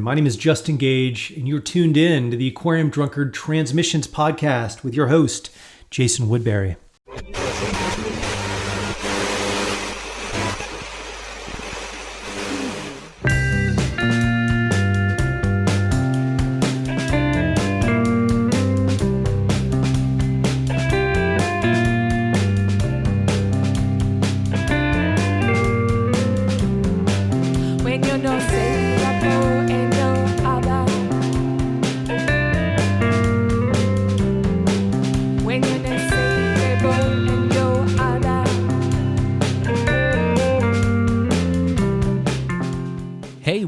My name is Justin Gage, and you're tuned in to the Aquarium Drunkard Transmissions podcast with your host, Jason Woodbury.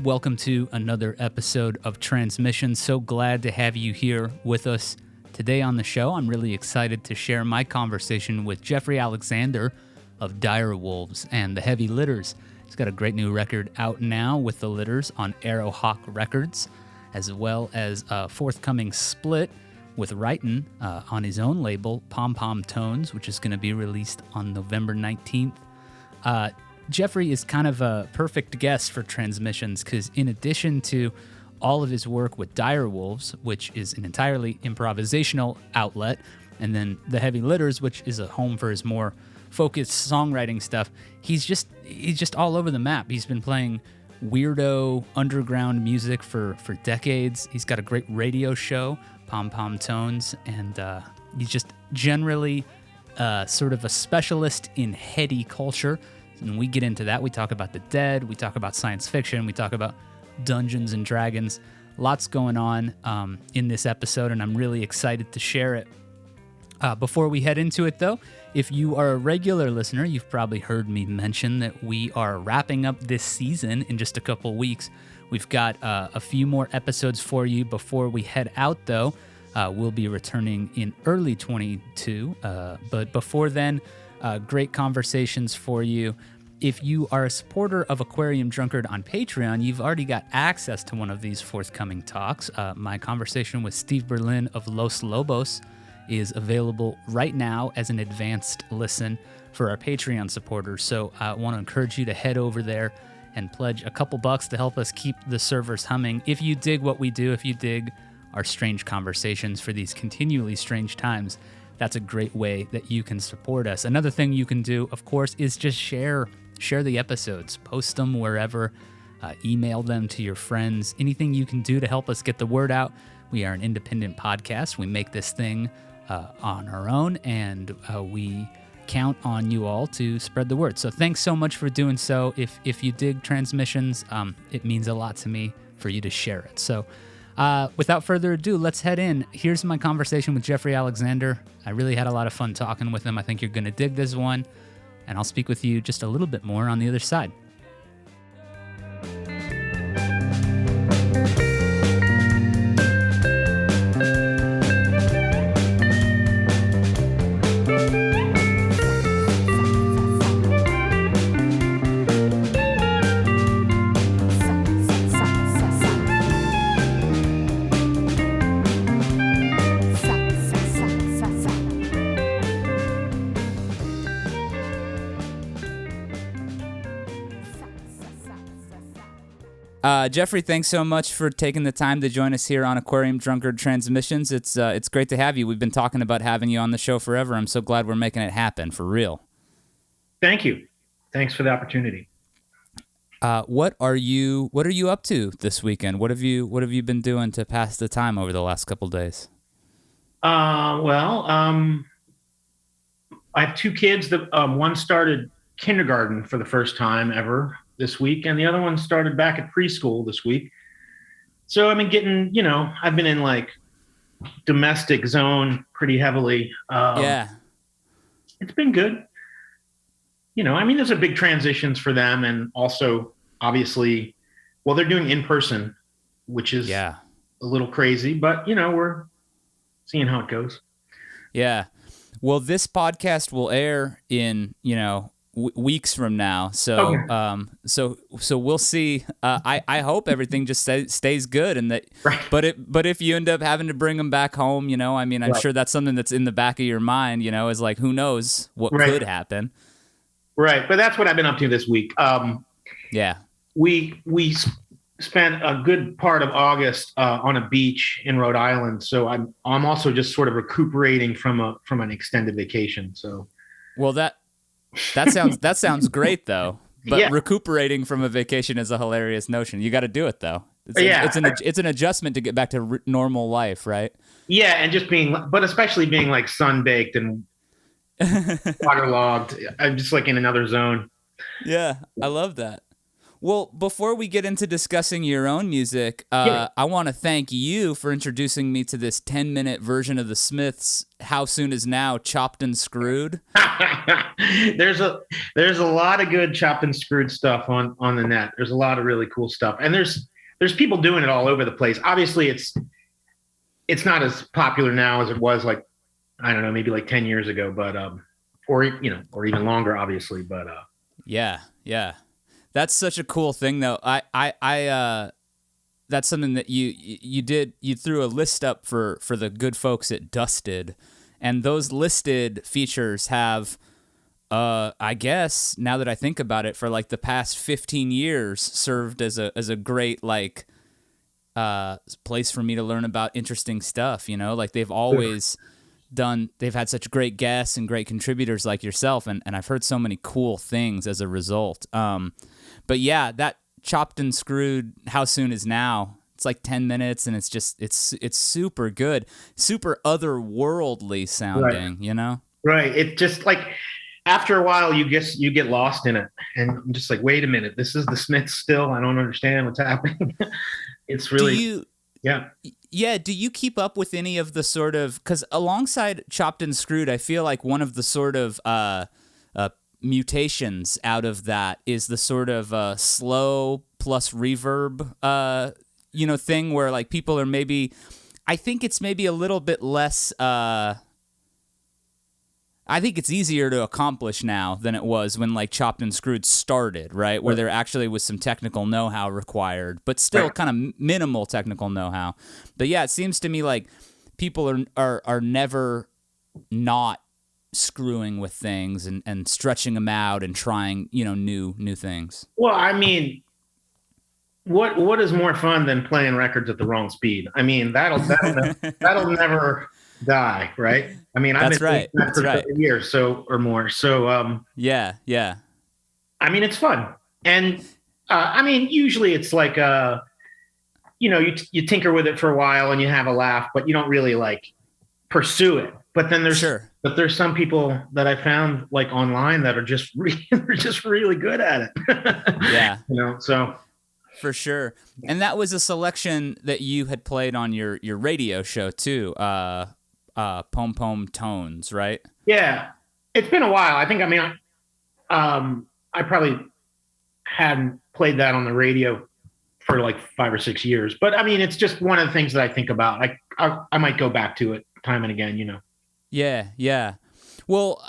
Welcome to another episode of Transmission. So glad to have you here with us today on the show. I'm really excited to share my conversation with Jeffrey Alexander of Dire Wolves and the Heavy Litters. He's got a great new record out now with the Litters on Arrowhawk Records, as well as a forthcoming split with Wrighton on his own label, Pom Pom Tones, which is going to be released on November 19th. Jeffrey is kind of a perfect guest for Transmissions because in addition to all of his work with Dire Wolves, which is an entirely improvisational outlet, and then the Heavy Litters, which is a home for his more focused songwriting stuff, he's just all over the map. He's been playing weirdo underground music for decades. He's got a great radio show, Pom Pom Tones, and he's just generally sort of a specialist in heady culture. And we get into that. We talk about the dead. We talk about science fiction. We talk about Dungeons and Dragons. Lots going on in this episode, and I'm really excited to share it. Before we head into it, though, if you are a regular listener, you've probably heard me mention that we are wrapping up this season in just a couple weeks. We've got a few more episodes for you before we head out, though. We'll be returning in early 22, but before then, great conversations for you. If you are a supporter of Aquarium Drunkard on Patreon, you've already got access to one of these forthcoming talks. My conversation with Steve Berlin of Los Lobos is available right now as an advanced listen for our Patreon supporters. So I want to encourage you to head over there and pledge a couple bucks to help us keep the servers humming. If you dig what we do, if you dig our strange conversations for these continually strange times, that's a great way that you can support us. Another thing you can do, of course, is just share the episodes. Post them wherever. Email them to your friends. Anything you can do to help us get the word out. We are an independent podcast. We make this thing on our own, and we count on you all to spread the word. So thanks so much for doing so. If you dig Transmissions, it means a lot to me for you to share it. So without further ado, let's head in. Here's my conversation with Jeffrey Alexander. I really had a lot of fun talking with him. I think you're going to dig this one, and I'll speak with you just a little bit more on the other side. Jeffrey, thanks so much for taking the time to join us here on Aquarium Drunkard Transmissions. It's great to have you. We've been talking about having you on the show forever. I'm so glad we're making it happen, for real. Thank you. Thanks for the opportunity. What are you up to this weekend? What have you been doing to pass the time over the last couple days? I have two kids that one started kindergarten for the first time ever this week, and the other one started back at preschool this week. So I've been getting, I've been in like domestic zone pretty heavily. Yeah. It's been good. Those are big transitions for them. And also, obviously, they're doing in person, which is a little crazy, but, we're seeing how it goes. Yeah. Well, this podcast will air in, weeks from now, so okay. So we'll see. I hope everything just stays good, and that. Right. But if you end up having to bring them back home, I'm right. sure that's something that's in the back of your mind. Is like, who knows what right. could happen. Right, but that's what I've been up to this week. Yeah. We spent a good part of August on a beach in Rhode Island. So I'm also just sort of recuperating from an extended vacation. So Well, that sounds great though. But yeah, recuperating from a vacation is a hilarious notion. You got to do it though. yeah, It's an adjustment to get back to normal life, right? yeah, and just but especially being like sun baked and waterlogged. I'm just like in another zone. Yeah, I love that. Well, before we get into discussing your own music, Yeah. I want to thank you for introducing me to this 10-minute version of the Smiths' How Soon Is Now, Chopped and Screwed. there's a lot of good chopped and screwed stuff on the net. There's a lot of really cool stuff, and there's people doing it all over the place. Obviously, it's not as popular now as it was, like, I don't know, maybe like 10 years ago, but or even longer, obviously, but Yeah, yeah. That's such a cool thing, though. I that's something that you did. You threw a list up for the good folks at Dusted, and those listed features have, I guess now that I think about it, for like the past 15 years, served as a great like place for me to learn about interesting stuff. You know, like they've had such great guests and great contributors like yourself, and I've heard so many cool things as a result. But yeah, that chopped and screwed How Soon Is Now, it's like 10 minutes, and it's just it's super good, super otherworldly sounding, right. you know? Right. It just like after a while you get lost in it, and I'm just like, wait a minute, this is the Smiths still. I don't understand what's happening. It's really yeah. Do you keep up with any of the sort of, because alongside Chopped and Screwed, I feel like one of the sort of mutations out of that is the sort of slow plus reverb thing where like people are maybe, I think it's maybe a little bit less I think it's easier to accomplish now than it was when like Chopped and Screwed started, right? Where there actually was some technical know-how required, but still kind of minimal technical know-how. But yeah, it seems to me like people are never not screwing with things and stretching them out and trying, new things. Well, I mean, what is more fun than playing records at the wrong speed? I mean, that'll never die, right? I mean, I've been doing that for 30 years or more. So yeah. I mean, it's fun, and I mean, usually it's like you tinker with it for a while and you have a laugh, but you don't really like pursue it. But then there's some people that I found like online that are just really good at it. Yeah. So for sure. And that was a selection that you had played on your radio show too. Pom Pom Tones, right? Yeah. It's been a while. I think, I probably hadn't played that on the radio for like 5 or 6 years, but I mean, it's just one of the things that I think about. I might go back to it time and again, Yeah. Well,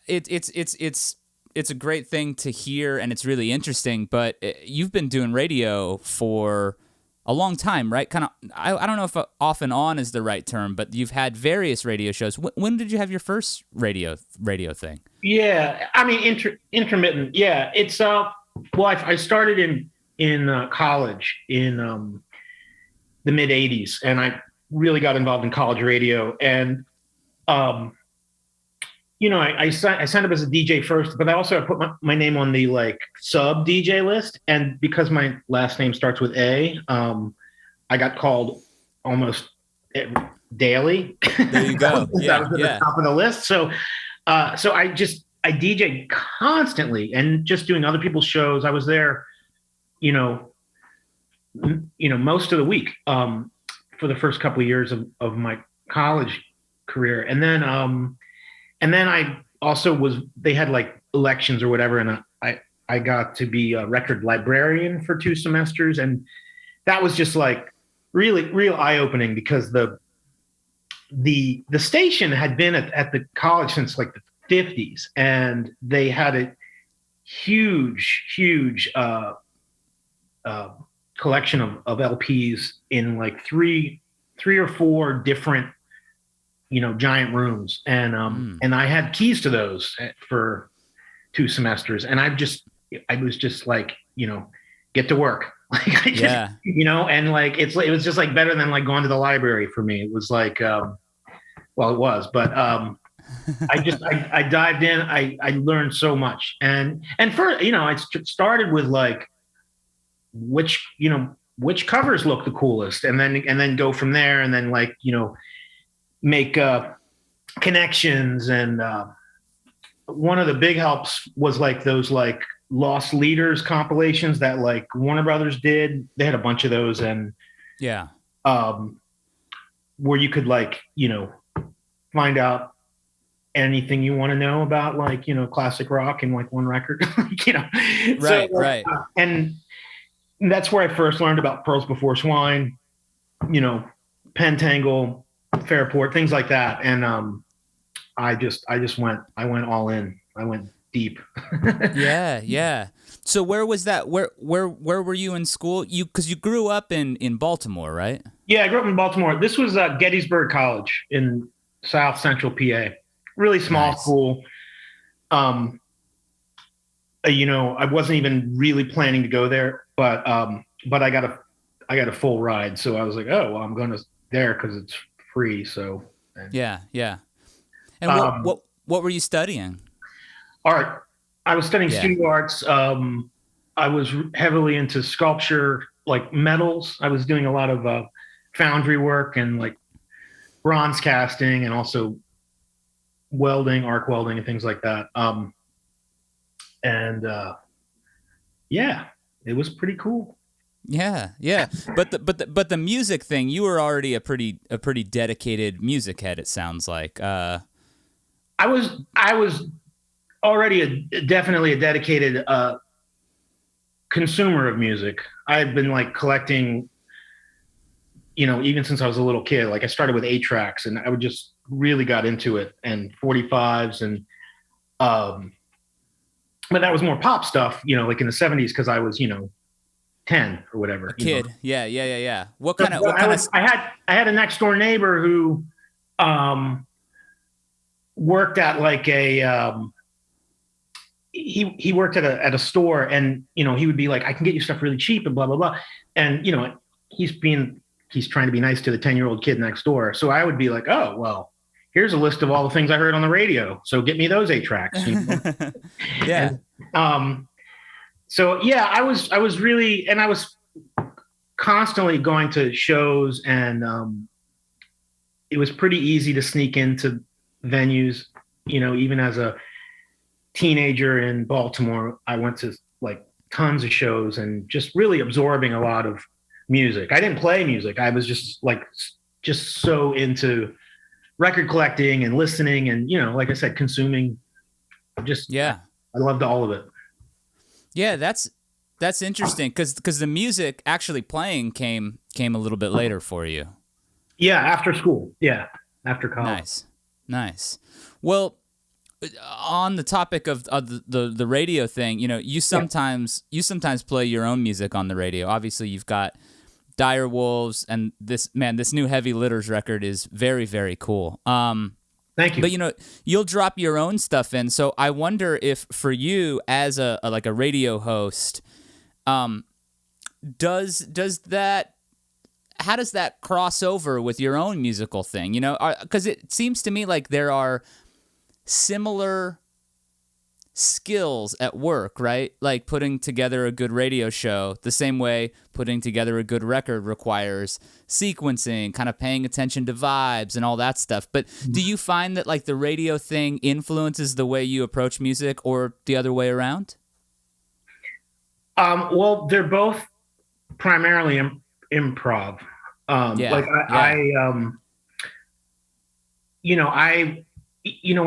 it's a great thing to hear, and it's really interesting. But you've been doing radio for a long time, right? Kind of. I don't know if off and on is the right term, but you've had various radio shows. When did you have your first radio thing? Yeah, I mean intermittent. Yeah, it's well, I started in college in the mid '80s, and I really got involved in college radio, and I signed up as a DJ first, but I also put my name on the like sub DJ list, and because my last name starts with A, I got called almost daily. There you go. That was at the top of the list. So I DJed constantly and just doing other people's shows. I was there, most of the week for the first couple of years of my college career, and then I also they had like elections or whatever, and I got to be a record librarian for 2 semesters, and that was just like really real eye opening because the station had been at the college since like the 50s, and they had a huge collection of LPs in like three or four different giant rooms, and I had keys to those for 2 semesters, and I was just like, get to work. Like I just, Yeah. and like it was just like better than like going to the library for me. It was like, well, it was, but I dived in. I learned so much, and for it started with like which covers look the coolest, and then go from there, and then like make connections. And one of the big helps was like those like Lost Leaders compilations that like Warner Brothers did. They had a bunch of those, and Yeah. where you could like find out anything you want to know about like classic rock in like one record. Right, So, right. And that's where I first learned about Pearls Before Swine, Pentangle, Fairport, things like that. And I went all in. I went deep. Yeah, yeah. So where was that? Where were you in school? Because you grew up in Baltimore, right? Yeah, I grew up in Baltimore. This was Gettysburg College in South Central PA. Really small Nice. school. I wasn't even really planning to go there, but I got a full ride, so I was like, oh well, I'm going to there because it's free. So Yeah, yeah. And what were you studying? art. I was studying Yeah. studio arts. I was heavily into sculpture, like metals. I was doing a lot of foundry work and like bronze casting, and also welding, arc welding, and things like that. And yeah, it was pretty cool. Yeah, yeah. But the music thing, you were already a pretty dedicated music head. It sounds like. I was already definitely a dedicated consumer of music. I had been like collecting, even since I was a little kid. Like I started with 8-tracks, and I would just really got into it, and 45s, and but that was more pop stuff, like in the 70s, because I was 10 or whatever. A kid. Yeah. What kind of I had a next door neighbor who worked at like he worked at a store, and he would be like, I can get you stuff really cheap and blah blah blah. And he's trying to be nice to the 10-year-old kid next door. So I would be like, oh well, here's a list of all the things I heard on the radio, so get me those 8-tracks. Yeah. And, so yeah, I was really, and I was constantly going to shows, and it was pretty easy to sneak into venues. Even as a teenager in Baltimore, I went to like tons of shows and just really absorbing a lot of music. I didn't play music. I was just so into record collecting and listening, and like I said, consuming. Yeah. I loved all of it. Yeah, that's interesting because the music actually playing came a little bit later for you. Yeah, after school. Yeah, after college. Nice. Well, on the topic of the radio thing, you sometimes play your own music on the radio. Obviously, you've got Dire Wolves, and this new Heavy Litters record is very, very cool. Thank you. But you'll drop your own stuff in. So I wonder if for you as a radio host, does that how does that cross over with your own musical thing? Because it seems to me like there are similar skills at work, right? Like putting together a good radio show, the same way putting together a good record requires sequencing, kind of paying attention to vibes and all that stuff. But do you find that like the radio thing influences the way you approach music, or the other way around? Well, they're both primarily improv. When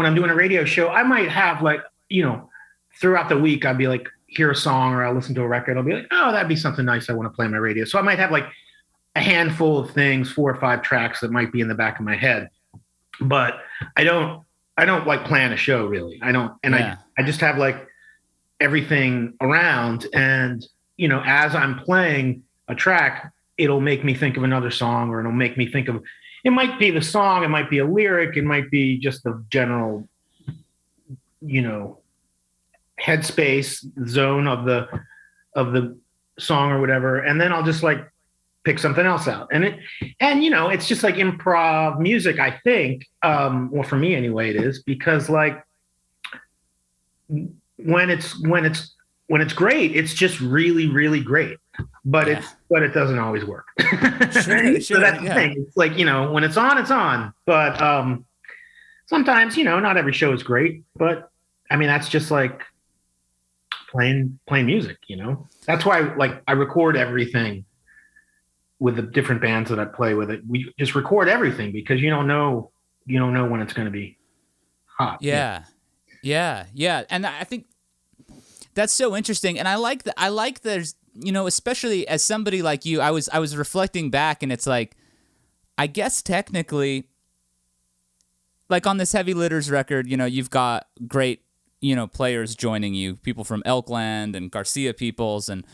I'm doing a radio show, I might have like, throughout the week, I'd be like, hear a song, or I'll listen to a record. I'll be like, oh, that'd be something nice I want to play on my radio. So I might have like a handful of things, 4 or 5 tracks that might be in the back of my head, but I don't like plan a show really. I don't. And I just have like everything around, and, as I'm playing a track, it'll make me think of another song, or it'll make me think of, it might be the song, it might be a lyric, it might be just the general, headspace zone of the song or whatever, and then I'll just like pick something else out. And it's just like improv music, I think. Well, for me anyway, it is, because like when it's great, it's just really, really great. But it doesn't always work. Sure, So that's the thing. It's like, when it's on, it's on. But sometimes, not every show is great. But I mean, that's just like playing music, That's why like I record everything with the different bands that I play with. It, we just record everything, because you don't know when it's going to be hot. Yeah. And I think that's so interesting. And I like there's, especially as somebody like you, I was reflecting back, and it's like, I guess technically, like on this Heavy Litters record, you've got great, players joining you, people from Elkhorn and Garcia Peoples, and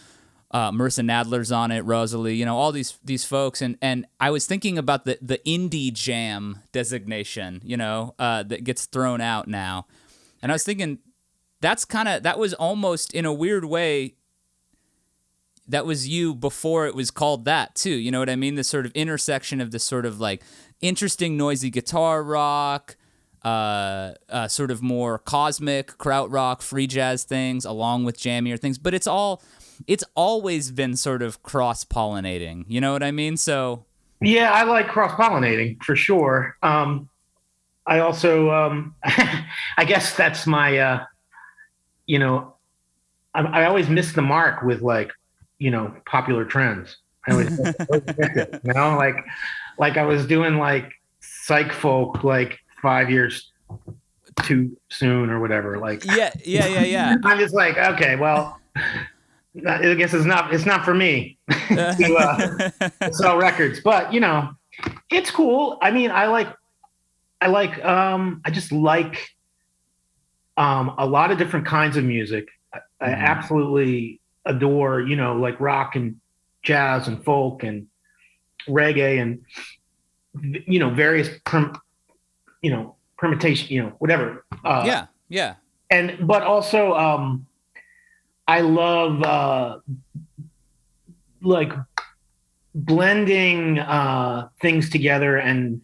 Marissa Nadler's on it, Rosalie, all these folks. And I was thinking about the indie jam designation, that gets thrown out now. And I was thinking that was almost, in a weird way, that was you before it was called that too. You know what I mean? This sort of intersection of this sort of like interesting noisy guitar rock, sort of more cosmic krautrock, free jazz things, along with jammier things. But it's always been sort of cross-pollinating. You know what I mean? So yeah, I like cross-pollinating for sure. I also, I guess that's my, I always miss the mark with like, popular trends. I always miss it, like I was doing like psych folk like 5 years too soon or whatever. Like, yeah. I'm just like, okay, well, I guess it's not for me to sell records, but it's cool. I mean, I just like a lot of different kinds of music. I absolutely adore, like rock and jazz and folk and reggae and various permutation, whatever. Yeah. But also I love like blending things together and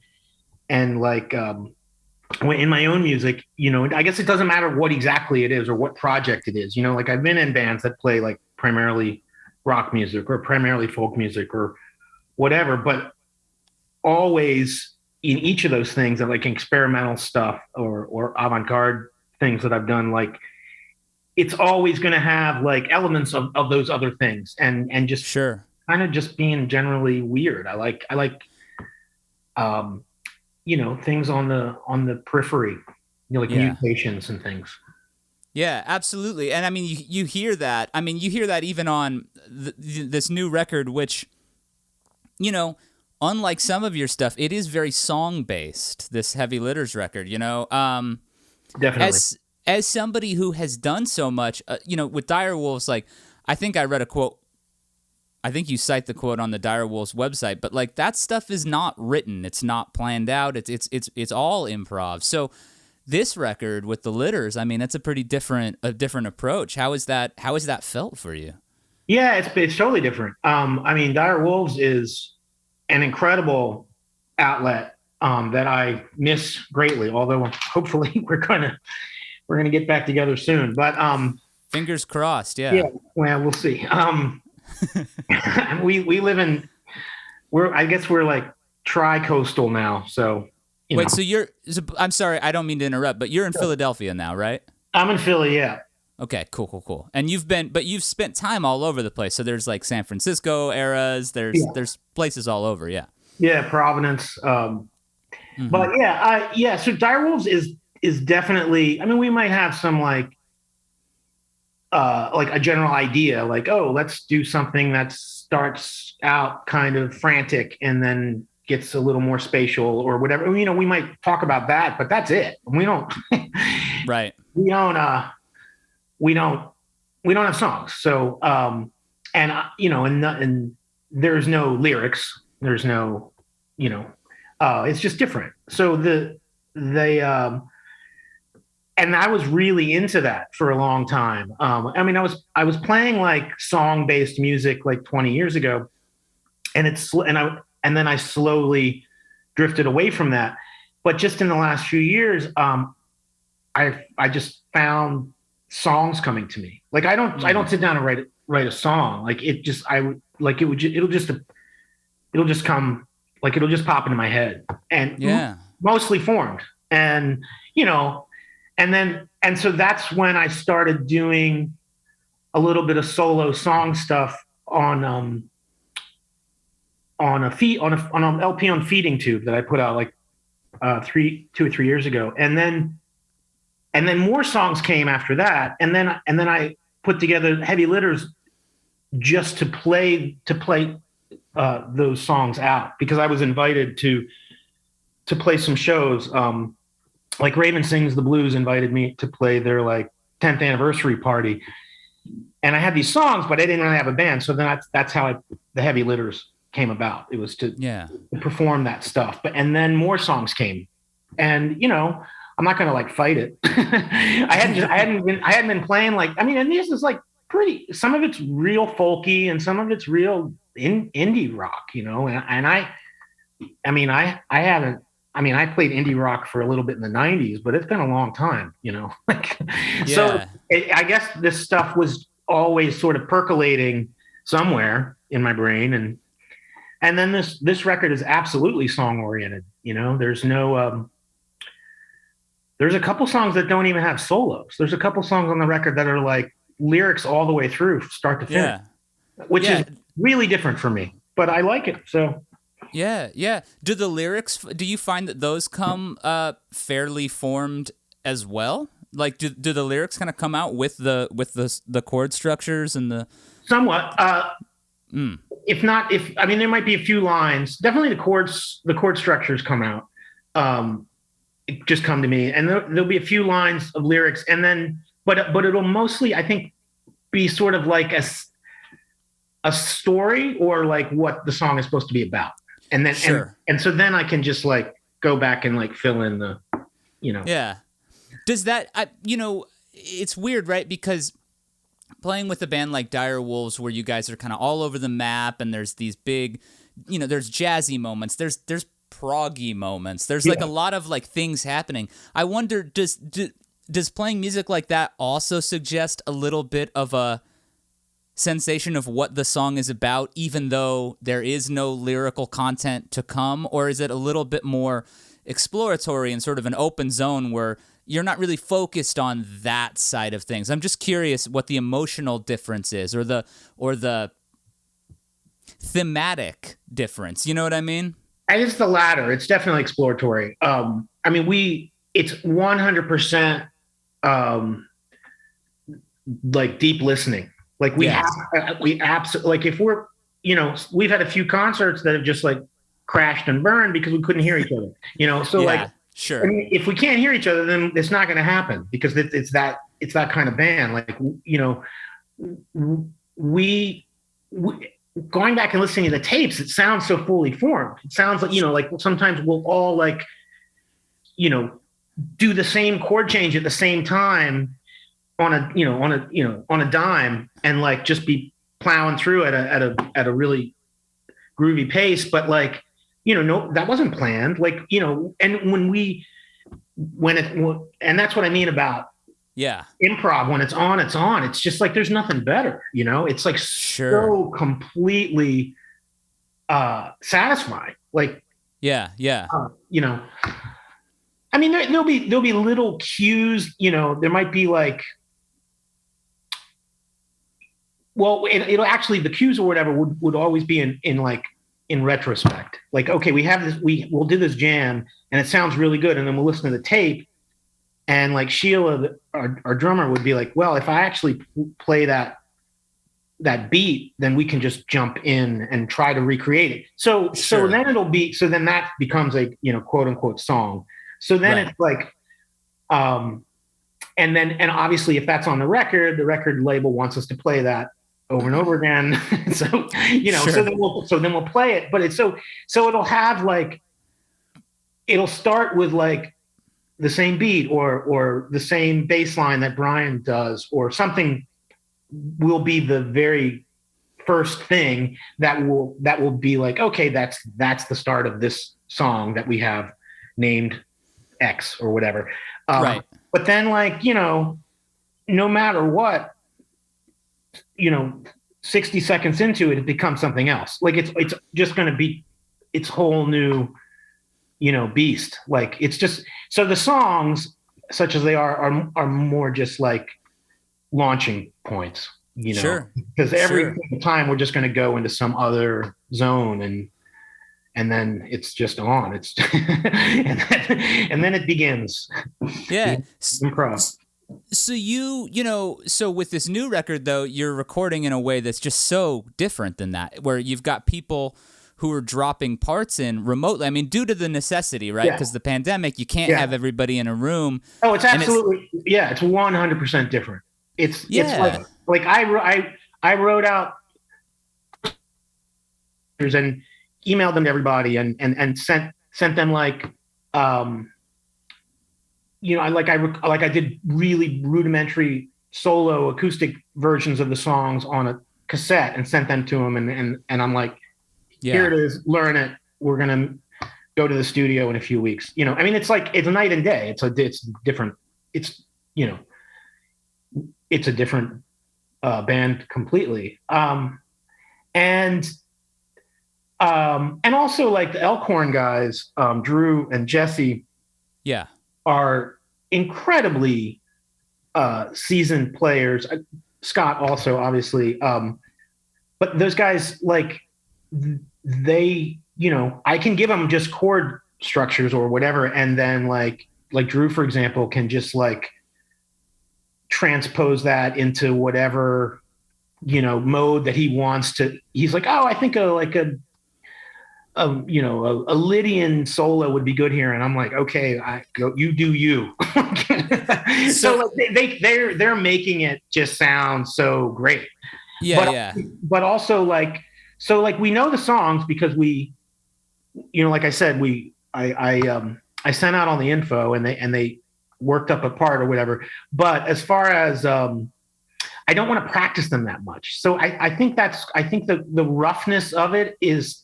like in my own music, I guess it doesn't matter what exactly it is or what project it is. Like I've been in bands that play like primarily rock music or primarily folk music or whatever, but always in each of those things, and like experimental stuff or avant-garde things that I've done, like it's always going to have like elements of those other things, and just sure, kind of just being generally weird. I like things on the periphery, like mutations and things. Yeah, absolutely. And I mean, you hear that. I mean, you hear that even on this new record, which, unlike some of your stuff, it is very song-based, this Heavy Litters record, Definitely. As somebody who has done so much, with Dire Wolves, like, I think I read a quote, I think you cite the quote on the Dire Wolves website, but like that stuff is not written, it's not planned out, it's all improv. So this record with the Litters, I mean, it's a pretty different approach. How is that felt for you? Yeah, it's totally different. I mean, Dire Wolves is an incredible outlet that I miss greatly. Although hopefully we're gonna get back together soon. But fingers crossed. Yeah. Yeah. Well, we'll see. We live in. I guess we're like tri-coastal now. So. Wait. So I'm sorry. I don't mean to interrupt, but you're in Philadelphia now, right? I'm in Philly. Yeah. Okay, cool. And you've spent time all over the place. So there's like San Francisco eras. There's places all over. Yeah. Yeah, Providence. But yeah, so Dire Wolves is definitely. I mean, we might have some like a general idea, like, oh, let's do something that starts out kind of frantic and then gets a little more spatial or whatever. We might talk about that, but that's it. We don't. Right. We don't have songs. So, and there's no lyrics. There's no, it's just different. So and and I was really into that for a long time. I mean, I was playing like song based music like 20 years ago, and then I slowly drifted away from that. But just in the last few years, I just found songs coming to me. Like I don't sit down and write a song. Like it just it'll just come, like it'll just pop into my head, and mostly formed. And and so that's when I started doing a little bit of solo song stuff on an LP on Feeding Tube that I put out like 2 or 3 years ago, and then more songs came after that, and then I put together Heavy Litters just to play those songs out, because I was invited to play some shows. Like Raven Sings the Blues invited me to play their like 10th anniversary party, and I had these songs, but I didn't really have a band. So then that's how the Heavy Litters came about. It was to perform that stuff. And then more songs came, and I'm not gonna like fight it. I hadn't been playing, like, I mean, and this is like some of it's real folky and some of it's real indie rock, and I played indie rock for a little bit in the 90s, but it's been a long time, So I guess this stuff was always sort of percolating somewhere in my brain. And then this record is absolutely song oriented. There's no, there's a couple songs that don't even have solos. There's a couple songs on the record that are like lyrics all the way through, start to finish, which is really different for me, but I like it. So. Yeah. Do you find that those come fairly formed as well? Like, do the lyrics kind of come out with the chord structures and the somewhat? If there might be a few lines. Definitely the chord structures come out. Just come to me, and there'll be a few lines of lyrics, and then but it'll mostly, I think, be sort of like a story, or like what the song is supposed to be about. And then, and so then I can just like go back and like fill in the, Yeah. Does that, it's weird, right? Because playing with a band like Dire Wolves, where you guys are kind of all over the map, and there's these big, there's jazzy moments, there's proggy moments, there's like a lot of like things happening. I wonder, does playing music like that also suggest a little bit of a sensation of what the song is about, even though there is no lyrical content to come? Or is it a little bit more exploratory and sort of an open zone where you're not really focused on that side of things? I'm just curious what the emotional difference is, or the thematic difference. You know what I mean? It's the latter. It's definitely exploratory. It's 100% like deep listening. Like we absolutely, like if we're, we've had a few concerts that have just like crashed and burned because we couldn't hear each other, so sure. I mean, if we can't hear each other, then it's not going to happen, because it's that kind of band. Like, we going back and listening to the tapes, it sounds so fully formed. It sounds like, like sometimes we'll all like, do the same chord change at the same time on a dime, and like just be plowing through at a really groovy pace. But like, no, that wasn't planned. Like, and and that's what I mean about improv. When it's on, it's just like, there's nothing better, it's like so completely satisfying. Like, I mean, there'll be little cues, there might be like, well, it'll actually, the cues or whatever would always be in retrospect. Like, okay, we have this, we'll do this jam and it sounds really good. And then we'll listen to the tape, and like Sheila, our drummer, would be like, well, if I actually play that beat, then we can just jump in and try to recreate it. So then that becomes a, quote unquote song. So then it's like, and obviously if that's on the record label wants us to play that over and over again. So, so then we'll play it, but it's so it'll have like, it'll start with like the same beat or the same bass line that Brian does, or something will be the very first thing that will be like, okay, that's the start of this song that we have named X or whatever. Right. But then, like, no matter what, 60 seconds into it, it becomes something else. Like it's just going to be its whole new, beast. Like it's just, so the songs, such as they are more just like launching points, Sure. because every time we're just going to go into some other zone and then it's just on. It's and then it begins. Yeah. Improv. So so with this new record though, you're recording in a way that's just so different than that, where you've got people who are dropping parts in remotely. I mean, due to the necessity, right? Because the pandemic, you can't have everybody in a room. Oh, it's absolutely, it's 100% different. It's like I wrote out and emailed them to everybody and sent them like, I did really rudimentary solo acoustic versions of the songs on a cassette and sent them to them. And I'm like, here it is, learn it. We're going to go to the studio in a few weeks. I mean, it's like, it's a night and day. It's different. It's, it's a different band completely. And also like the Elkhorn guys, Drew and Jesse, are incredibly seasoned players. Scott also, obviously. But those guys, like, they, I can give them just chord structures or whatever, and then like Drew, for example, can just like transpose that into whatever, mode that he wants to. He's like, oh, I think a Lydian solo would be good here, and I'm like, okay, you do you. So like they're making it just sound so great. But also like, so like we know the songs because we, like I said, I sent out all the info and they worked up a part or whatever. But as far as I don't want to practice them that much. So I think the roughness of it is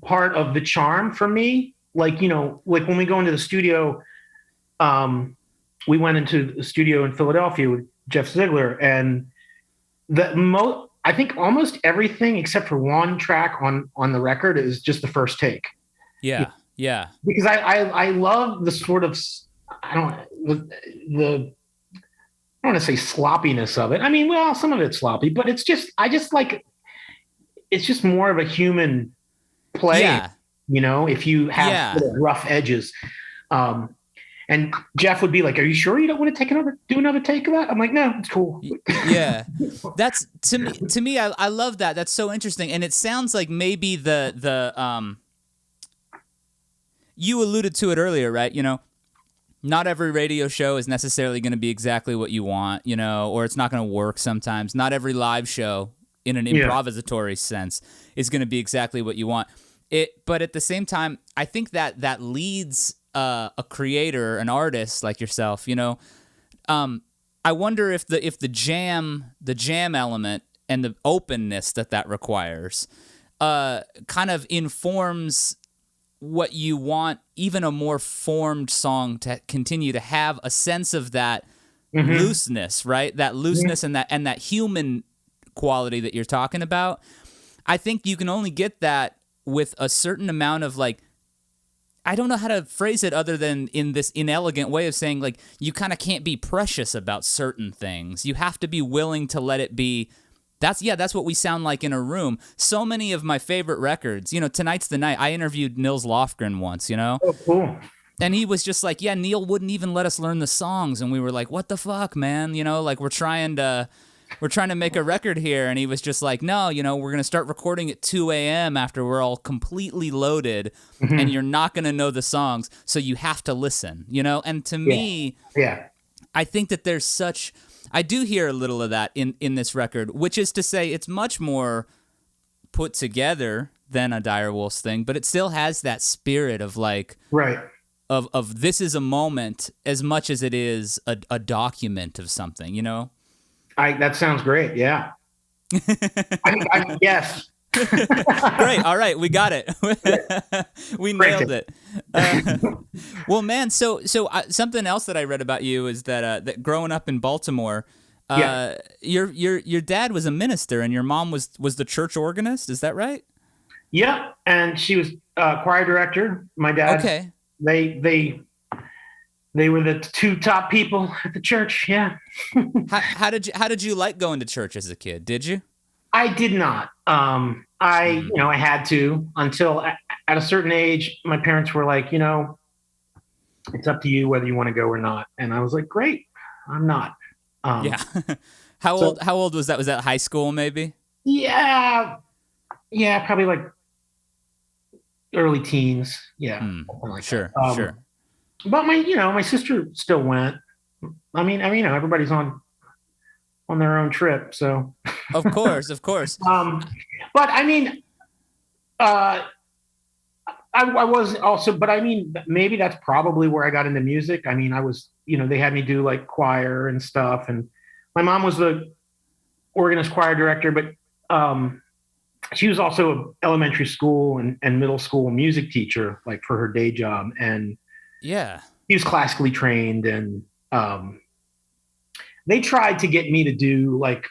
part of the charm for me. Like, like when we go into the studio, we went into the studio in Philadelphia with Jeff Ziegler, and I think almost everything except for one track on the record is just the first take. Yeah. Because I love the sort of, I don't want to say sloppiness of it. I mean, well, some of it's sloppy, but it's just more of a human play, if you have rough edges. And Jeff would be like, are you sure you don't want to do another take of that? I'm like, no, it's cool. Yeah. That's to me, I love that. That's so interesting. And it sounds like maybe you alluded to it earlier, right? Not every radio show is necessarily going to be exactly what you want, or it's not going to work sometimes. Not every live show in an improvisatory sense is going to be exactly what you want. But at the same time, I think that leads a creator, an artist like yourself, I wonder if the jam element and the openness that requires kind of informs what you want, even a more formed song to continue to have a sense of that looseness, right? That looseness and that human quality that you're talking about. I think you can only get that with a certain amount of like, I don't know how to phrase it other than in this inelegant way of saying like, you kind of can't be precious about certain things. You have to be willing to let it be. That's what we sound like in a room. So many of my favorite records, Tonight's the Night. I Oh, interviewed Nils Lofgren once, cool. And he was just like, Neil wouldn't even let us learn the songs. And we were like, what the fuck, man? Like we're trying to make a record here. And he was just like, no, we're going to start recording at 2 a.m. after we're all completely loaded and you're not going to know the songs. So you have to listen, And to me, I think that there's I do hear a little of that in this record, which is to say it's much more put together than a Dire Wolves thing, but it still has that spirit of like, right. of this is a moment as much as it is a document of something, you know? That sounds great. Yeah. Yes. Great. All right. We got it. We nailed it. Well, man, so something else that I read about you is that growing up in Baltimore, your dad was a minister and your mom was the church organist. Is that right? Yeah. And she was choir director. My dad. Okay. They were the two top people at the church. Yeah. How did you like going to church as a kid? Did you? I did not. I had to until at a certain age, my parents were like, it's up to you whether you want to go or not. And I was like, great, I'm not. Yeah. How old was that? Was that high school maybe? Yeah. Yeah. Probably like early teens. Yeah. Like sure. Sure. But my sister still went. I mean, everybody's on their own trip. So of course. But I mean, I was also, but I mean, maybe that's probably where I got into music. I mean, I was, they had me do like choir and stuff. And my mom was the organist choir director, but she was also an elementary school and middle school music teacher, like for her day job. And yeah, he was classically trained. And they tried to get me to do like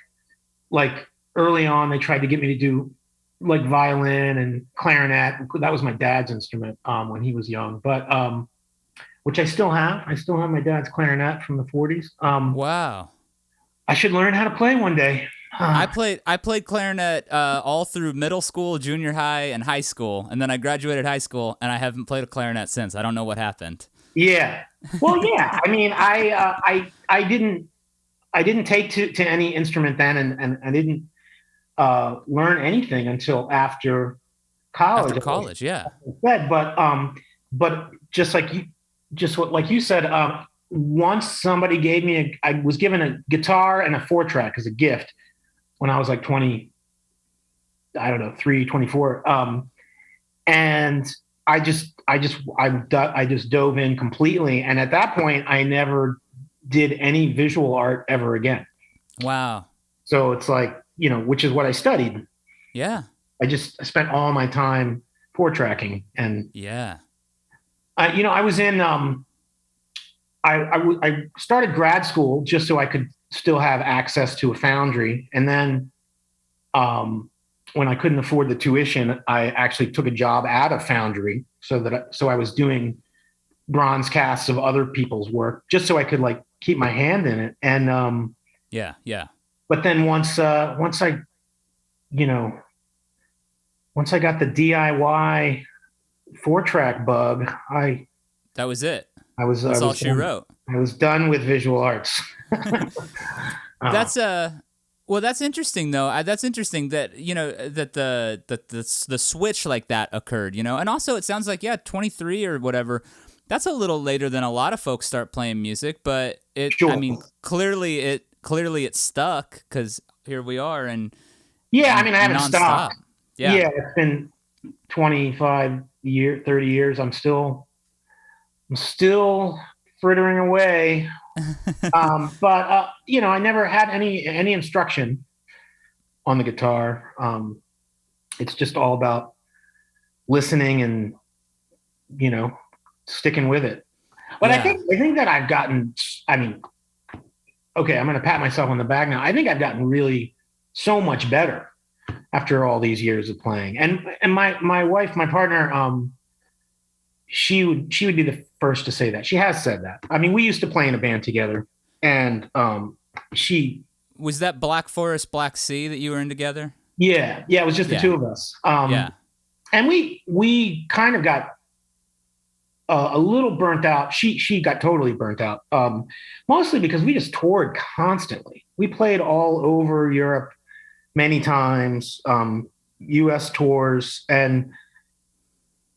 early on, they tried to get me to do like violin and clarinet. That was my dad's instrument when he was young, but which I still have. I still have my dad's clarinet from the 40s. Wow. I should learn how to play one day. I played clarinet all through middle school, junior high, and high school, and then I graduated high school, and I haven't played a clarinet since. I don't know what happened. Yeah. Well, yeah. I mean, I didn't take to any instrument then, and I didn't learn anything until after college. After college, yeah. But just like you said, once somebody gave me I was given a guitar and a 4-track as a gift when I was like 20, I don't know, 24. And I just dove in completely. And at that point, I never did any visual art ever again. Wow. So it's like, which is what I studied. Yeah. I spent all my time 4-tracking. And yeah. I was in, I started grad school just so I could still have access to a foundry. And then when I couldn't afford the tuition, I actually took a job at a foundry so I was doing bronze casts of other people's work just so I could like keep my hand in it. And yeah. But then once I got the DIY 4-track bug, that was it. That's all she wrote. I was done with visual arts. That's interesting though. That's interesting that that the switch like that occurred. And also it sounds like 23 or whatever. That's a little later than a lot of folks start playing music, but Sure. I mean, clearly it stuck because here we are. And yeah, I mean, I haven't nonstop. stopped. Yeah, it's been 25 years, 30 years. I'm still frittering away. But I never had any instruction on the guitar. It's just all about listening and, sticking with it. But yeah. I think that I've gotten, okay, I'm going to pat myself on the back now. I think I've gotten really so much better after all these years of playing. And my wife, my partner, she would be the first to say that. She has said that. I mean, we used to play in a band together, and was that Black Forest, Black Sea that you were in together? Yeah, it was just the two of us. And we kind of got a little burnt out. She got totally burnt out, mostly because we just toured constantly. We played all over Europe many times, U.S. tours, and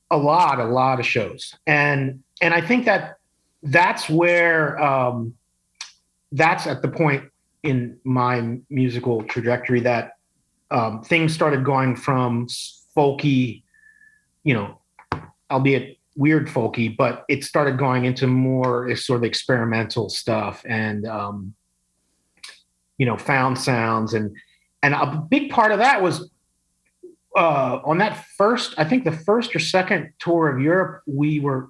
a lot of shows. And I think that's where that's at the point in my musical trajectory that things started going from folky, albeit weird folky, but it started going into more sort of experimental stuff and, found sounds. And a big part of that was on that first, I think the first or second tour of Europe, we were,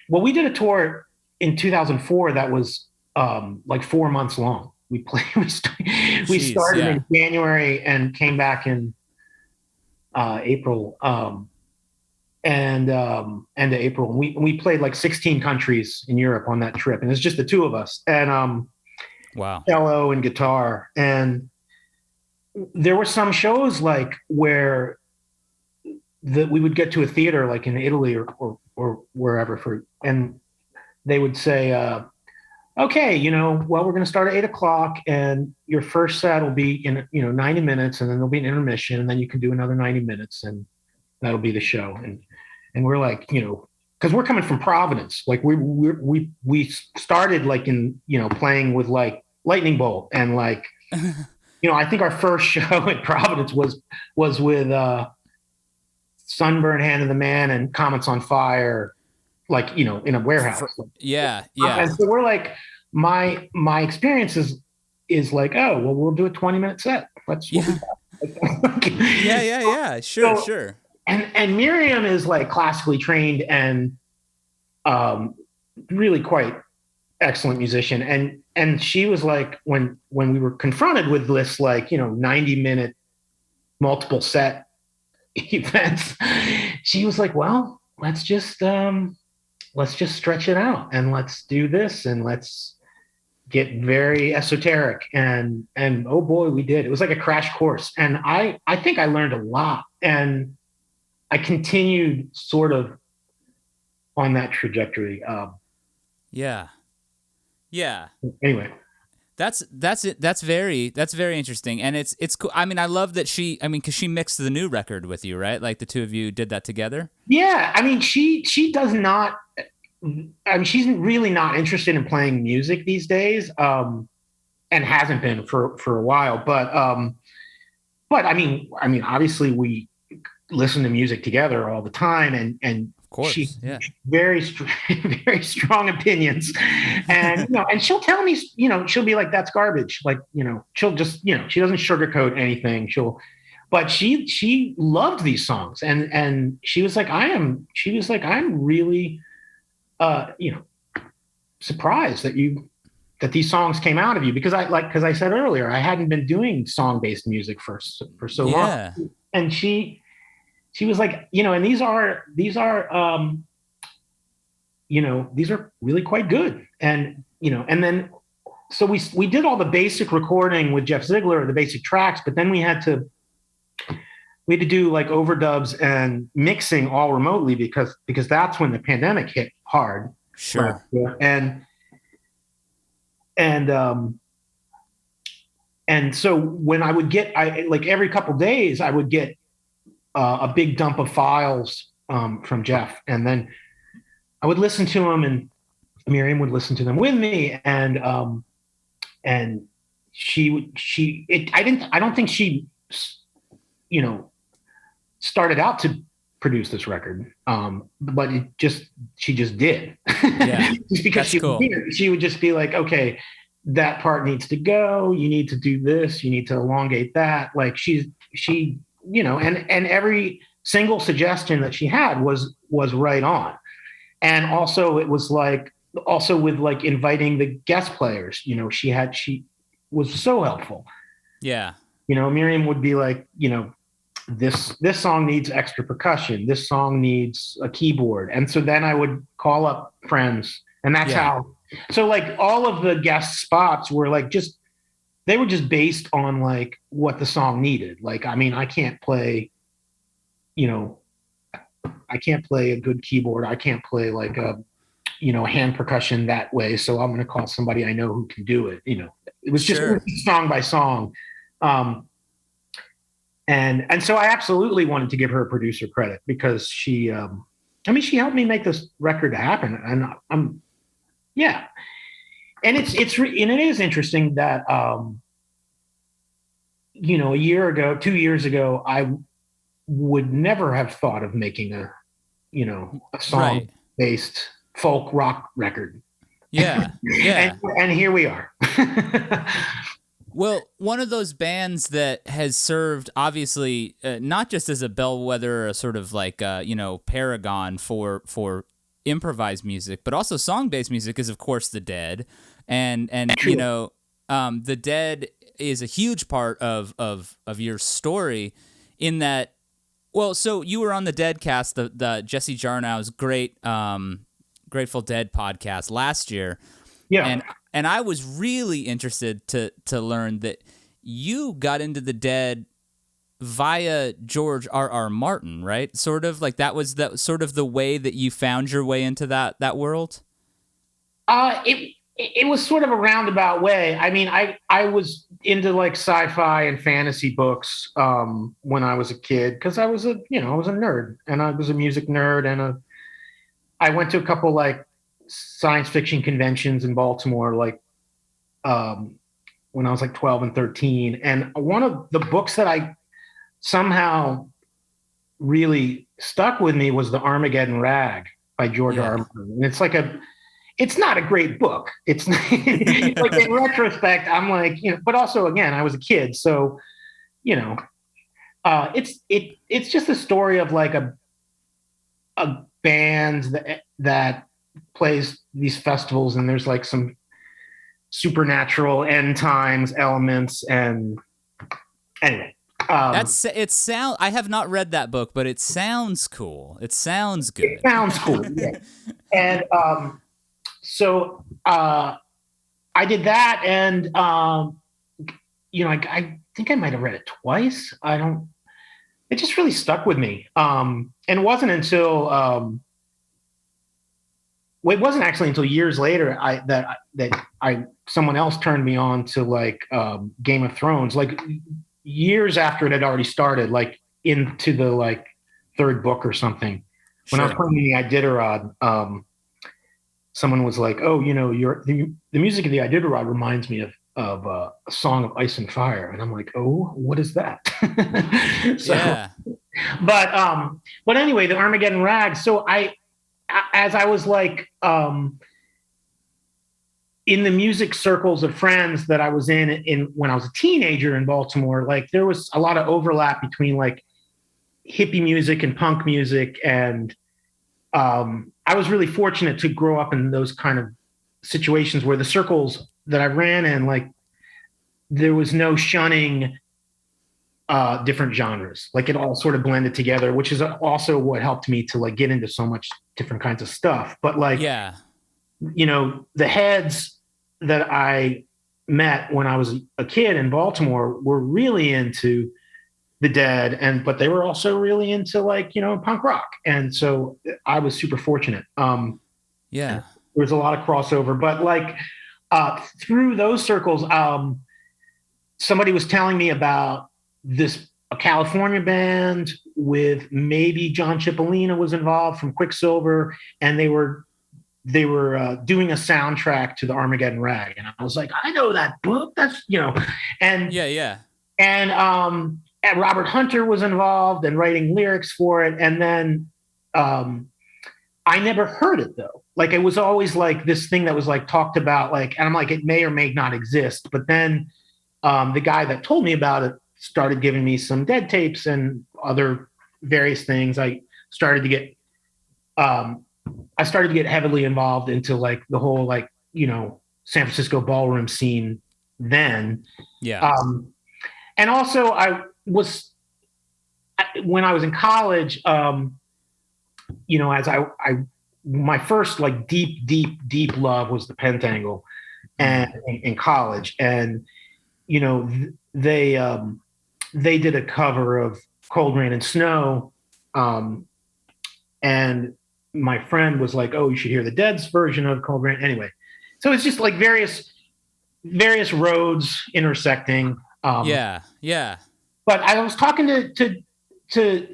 we did a tour in 2004 that was like 4 months long. We started in January and came back in April, end of April. We played like 16 countries in Europe on that trip, and it's just the two of us and wow, cello and guitar. And there were some shows like where we would get to a theater like in Italy or wherever and they would say, okay, we're going to start at 8:00 and your first set will be in, 90 minutes, and then there'll be an intermission, and then you can do another 90 minutes, and that'll be the show. And we're like, because we're coming from Providence, like we started like in, playing with like Lightning Bolt and like, I think our first show in Providence was with Sunburn, Hand of the Man, and Comets on Fire, like, in a warehouse. Yeah. And so we're like, my experience is like, oh, well, we'll do a 20-minute set. Let's yeah. Sure. And Miriam is like classically trained and really quite excellent musician. And she was like, when we were confronted with this, like, 90-minute multiple set events, she was like, well, let's just stretch it out and let's do this and let's get very esoteric. And oh boy, we did. It was like a crash course. And I think I learned a lot, and I continued sort of on that trajectory. Yeah. Anyway. That's it. That's very interesting. And it's cool. I mean, I love that because she mixed the new record with you, right? Like the two of you did that together. Yeah. I mean, she does not, she's really not interested in playing music these days. And hasn't been for a while, but I mean, obviously we listen to music together all the time, and of course, she very strong opinions, and and she'll tell me, she'll be like, that's garbage, like, she'll just, she doesn't sugarcoat anything. But she loved these songs, and she was like, I'm really surprised that these songs came out of you, because I said earlier, I hadn't been doing song-based music for so long. And she was like, and these are really quite good. And, and then, so we did all the basic recording with Jeff Ziegler, the basic tracks, but then we had to do like overdubs and mixing all remotely because that's when the pandemic hit hard. Sure. And so when I would get, like every couple of days, I would get a big dump of files from Jeff, and then I would listen to them, and Miriam would listen to them with me, and I don't think she, started out to produce this record, but she just did. Yeah, just because she would just be like, okay, that part needs to go. You need to do this. You need to elongate that. Like she, and every single suggestion that she had was right on. And also it was like, with like inviting the guest players, she was so helpful. Yeah. Miriam would be like, this song needs extra percussion. This song needs a keyboard. And so then I would call up friends, and that's how. So like all of the guest spots were like they were just based on like what the song needed. Like, I mean, I can't play a good keyboard. I can't play like a hand percussion that way. So I'm going to call somebody I know who can do it. It was just song by song. And so I absolutely wanted to give her producer credit, because she helped me make this record happen. And and it is interesting that, a year ago, 2 years ago, I would never have thought of making a song Right. based folk rock record. Yeah. Yeah. and here we are. Well, one of those bands that has served, obviously, not just as a bellwether, a sort of like, paragon for improvised music, but also song-based music is, of course, The Dead. And True. The Dead is a huge part of your story in that, well, so you were on the Dead cast, the Jesse Jarnow's great Grateful Dead podcast last year. Yeah. And I was really interested to learn that you got into the Dead via George R.R. Martin, right? Sort of like that was sort of the way that you found your way into that world. It was sort of a roundabout way. I mean, I was into like sci-fi and fantasy books when I was a kid because I was a nerd, and I was a music nerd, and I went to a couple like science fiction conventions in Baltimore, like when I was like 12 and 13. And one of the books that I somehow really stuck with me was The Armageddon Rag by George R. R. Martin. And it's not a great book. It's like in retrospect, I'm like, but also again, I was a kid. So, it's just a story of like a band that plays these festivals, and there's like some supernatural end times elements. And anyway, I have not read that book, but it sounds cool. It sounds good. It sounds cool. Yeah. And so I did that, and I think I might have read it twice. It just really stuck with me. And it wasn't until it wasn't actually until years later that someone else turned me on to like Game of Thrones, like years after it had already started, like into the like third book or something. When I was playing the Iditarod, someone was like, "Oh, the music of the Iditarod reminds me of a Song of Ice and Fire," and I'm like, "Oh, what is that?" Yeah. But anyway, the Armageddon Rag. So as I was like in the music circles of friends that I was in when I was a teenager in Baltimore, like there was a lot of overlap between like hippie music and punk music, and I was really fortunate to grow up in those kind of situations where the circles that I ran in, like there was no shunning different genres. Like it all sort of blended together, which is also what helped me to like get into so much different kinds of stuff. But like, yeah, the heads that I met when I was a kid in Baltimore were really into the Dead, but they were also really into like, punk rock. And so I was super fortunate. Yeah. There was a lot of crossover, but like through those circles, somebody was telling me about a California band with maybe John Cipollina was involved from Quicksilver, and they were doing a soundtrack to the Armageddon Rag. And I was like, I know that book. That's, and yeah. And Robert Hunter was involved and writing lyrics for it. And then I never heard it though. Like it was always like this thing that was like talked about, like, and I'm like, it may or may not exist. But then the guy that told me about it started giving me some Dead tapes and other various things. I started to get heavily involved into like the whole like, San Francisco ballroom scene then. Yeah. And also when I was in college, as my first like deep love was the Pentangle, and in college, and they did a cover of Cold Rain and Snow, and my friend was like, "Oh, you should hear the Dead's version of Cold Rain." Anyway, so it's just like various roads intersecting. Yeah. But I was talking to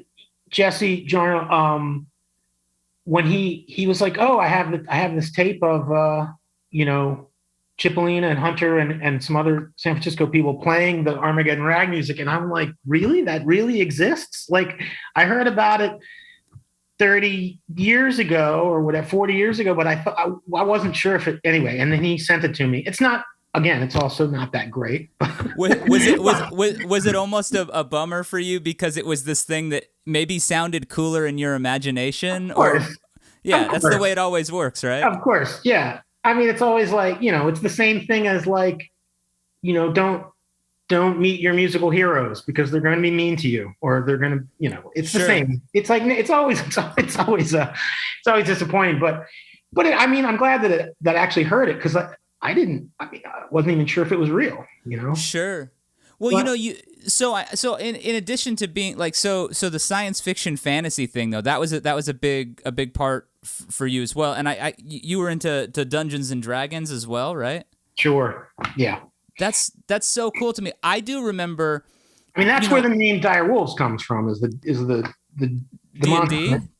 Jesse Jarno when he was like, "Oh, I have this tape of Cipollina and Hunter and some other San Francisco people playing the Armageddon Rag music," and I'm like, "Really? That really exists?" Like I heard about it 30 years ago or whatever, 40 years ago, but I thought I wasn't sure if it anyway. And then he sent it to me. It's not, again, it's also not that great. Was it almost a bummer for you because it was this thing that maybe sounded cooler in your imagination? Or yeah, that's the way it always works, right? Of course, yeah. I mean, it's always like, it's the same thing as like, don't meet your musical heroes because they're going to be mean to you, or they're going to, it's the same. It's like it's always disappointing. But I mean, I'm glad that I actually heard it because I wasn't even sure if it was real. Sure. Well, so in addition to being like so the science fiction fantasy thing though, that was a big part for you as well. And you were into Dungeons and Dragons as well, right? Sure. Yeah. That's so cool to me. I do remember. I mean, that's where the name Dire Wolves comes from. Is the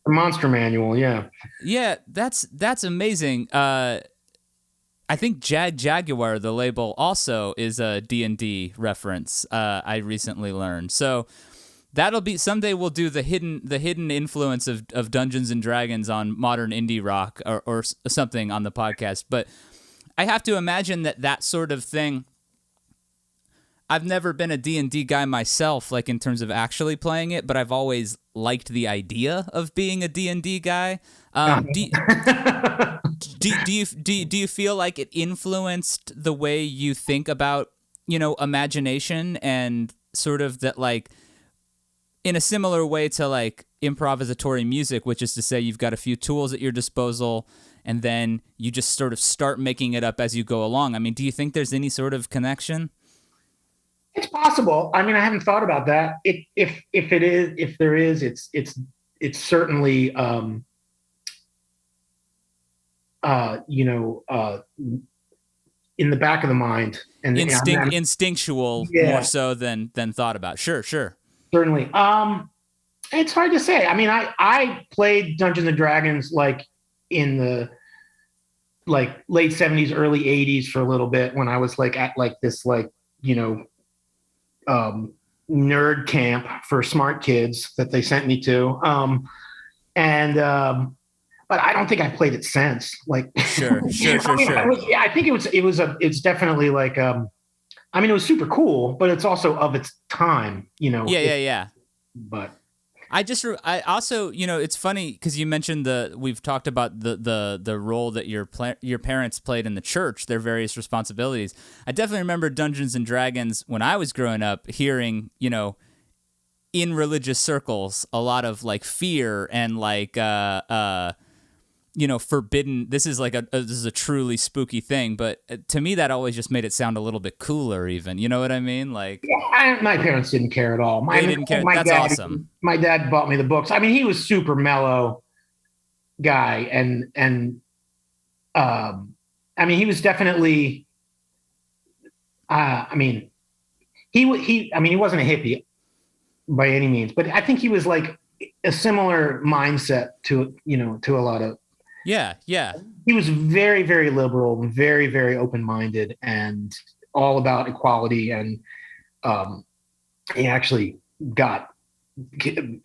monster manual? Yeah. Yeah, that's amazing. I think Jaguar, the label, also is a D&D reference. I recently learned. So that'll be someday. We'll do the hidden influence of Dungeons and Dragons on modern indie rock or something on the podcast. But I have to imagine that sort of thing. I've never been a D&D guy myself, like in terms of actually playing it, but I've always liked the idea of being a D&D guy. Do you feel like it influenced the way you think about, imagination and sort of that, like, in a similar way to like improvisatory music, which is to say you've got a few tools at your disposal and then you just sort of start making it up as you go along? I mean, do you think there's any sort of connection? It's possible. I mean, I haven't thought about that. If there is, it's certainly in the back of the mind and instinctual more so than thought about. Sure. Certainly. It's hard to say. I mean, I played Dungeons and Dragons like in the late 70s, early 80s for a little bit when I was like at like this like nerd camp for smart kids that they sent me to. But I don't think I played it since. Like, sure. I think it's definitely like, I mean, it was super cool, but it's also of its time, Yeah. But I also, it's funny because you mentioned we've talked about the role that your parents played in the church, their various responsibilities. I definitely remember Dungeons and Dragons when I was growing up, hearing, in religious circles, a lot of like fear and like, forbidden. This is like this is a truly spooky thing, but to me that always just made it sound a little bit cooler. Even, you know what I mean? Like, my parents didn't care at all. They didn't care. That's awesome. My dad bought me the books. I mean, he was super mellow guy, and I mean, he was definitely. I mean, he wasn't a hippie by any means, but I think he was like a similar mindset to a lot of. Yeah. He was very, very liberal, very, very open-minded, and all about equality. And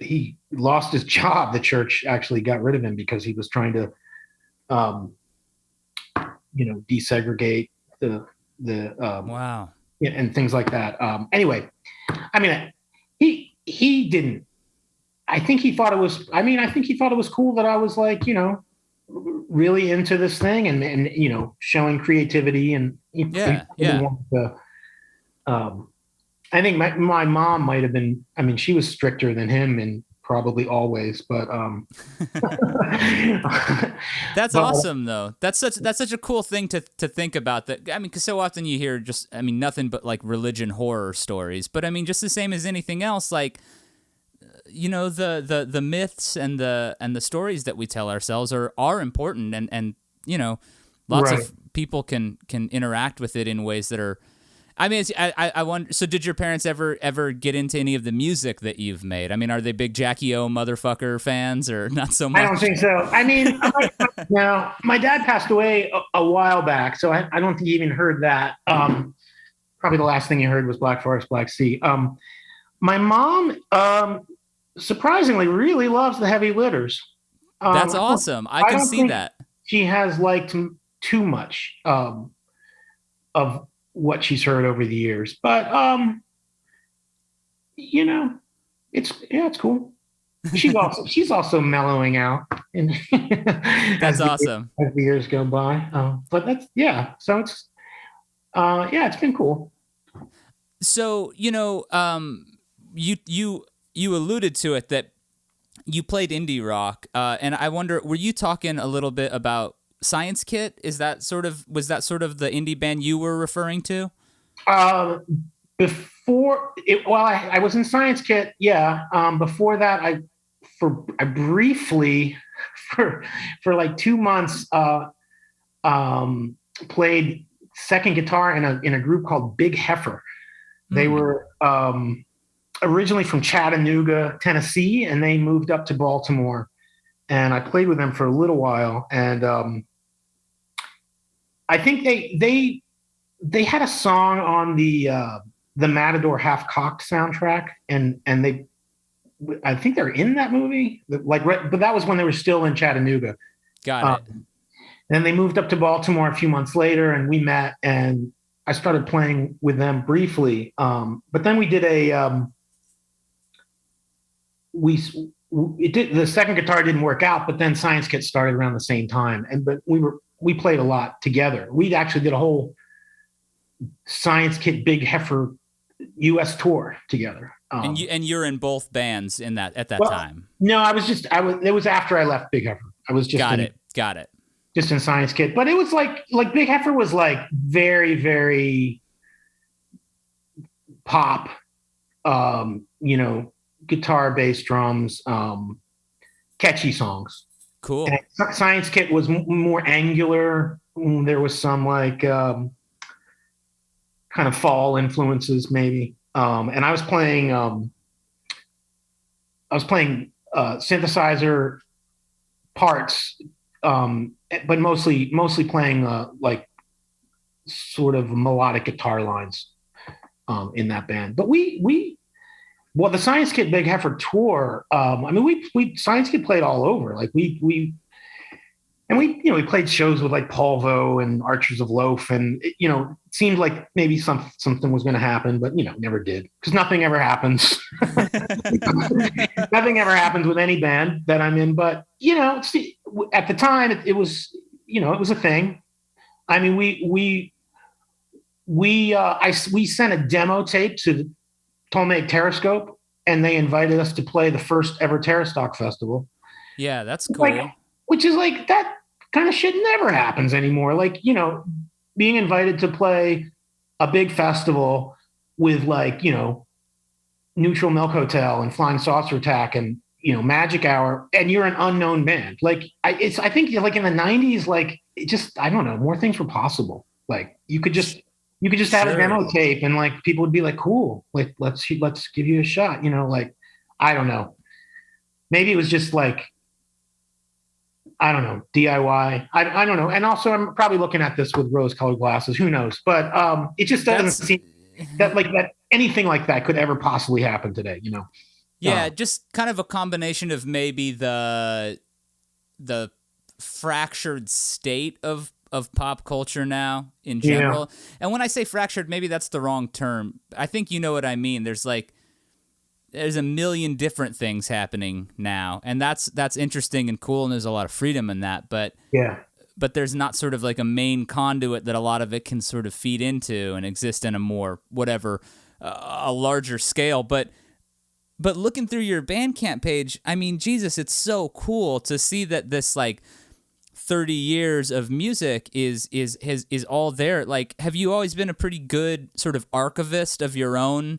he lost his job. The church actually got rid of him because he was trying to, desegregate the wow. and things like that. Anyway, I mean, he didn't. I think he thought it was cool that I was like, really into this thing and showing creativity and yeah. I think my mom might have been. I mean, she was stricter than him and probably always, but that's awesome though. That's such a cool thing to think about. That, I mean, because so often you hear nothing but like religion horror stories, but I mean, just the same as anything else, like. The myths and the stories that we tell ourselves are important and lots of people can interact with it in ways that are. I mean, I wonder. So, did your parents ever get into any of the music that you've made? I mean, are they big Jackie O motherfucker fans or not so much? I don't think so. I mean, my dad passed away a while back, so I don't think he even heard that. Probably the last thing he heard was Black Forest, Black Sea. My mom. Surprisingly, really loves the Heavy Litters. That's awesome. I can don't see think that. she has liked too much of what she's heard over the years, but you know, it's cool. She's also mellowing out, and That's awesome. as the years go by. But that's yeah. So it's yeah, it's been cool. So, you alluded to it that you played indie rock, and I wonder, were you talking a little bit about Science Kit? Was that sort of the indie band you were referring to? Before it, well, I was in Science Kit, yeah. Before that, I briefly for like 2 months played second guitar in a group called Big Heifer. They were originally from Chattanooga, Tennessee, and they moved up to Baltimore. And I played with them for a little while. And I think they had a song on the Matador Half Cocked soundtrack, and I think they're in that movie. But that was when they were still in Chattanooga. Got it. Then they moved up to Baltimore a few months later, and we met, and I started playing with them briefly. But then we did the second guitar didn't work out, but then Science Kit started around the same time, but we played a lot together. We actually did a whole Science Kit Big Heifer U.S. tour together. And you're in both bands at that time. No, it was after I left Big Heifer. I was just got it. Just in Science Kit, but it was like Big Heifer was like very, very pop, guitar, bass, drums, catchy songs. Cool. And Science Kit was more angular. There was some like kind of fall influences maybe. And I was playing synthesizer parts, but mostly playing like sort of melodic guitar lines in that band. But the Science Kit Big Heifer tour, we Science Kit played all over. Like we played shows with like Polvo and Archers of Loaf, and it seemed like maybe something was going to happen, but never did, because nothing ever happens. Nothing ever happens with any band that I'm in. But at the time it was it was a thing. I mean, we sent a demo tape to Ptolemaic Terrascope, and they invited us to play the first ever Terrastock Festival. Yeah, that's cool. Which is like, that kind of shit never happens anymore. Like, being invited to play a big festival with like, Neutral Milk Hotel and Flying Saucer Attack and, Magic Hour, and you're an unknown band. Like, I think like in the 90s, like, I don't know, more things were possible. Like you could just have a demo tape, and like people would be like, cool, like let's give you a shot. Like, I don't know. Maybe it was just like, I don't know, DIY. I don't know. And also I'm probably looking at this with rose-colored glasses. Who knows? But it just doesn't seem that anything like that could ever possibly happen today, Yeah, just kind of a combination of maybe the fractured state of pop culture now in general. Yeah. And when I say fractured, maybe that's the wrong term. I think you know what I mean. There's a million different things happening now, and that's interesting and cool, and there's a lot of freedom in that. But but there's not sort of like a main conduit that a lot of it can sort of feed into and exist in a more a larger scale. But looking through your Bandcamp page, I mean, Jesus, it's so cool to see that this like 30 years of music is all there. Like, have you always been a pretty good sort of archivist of your own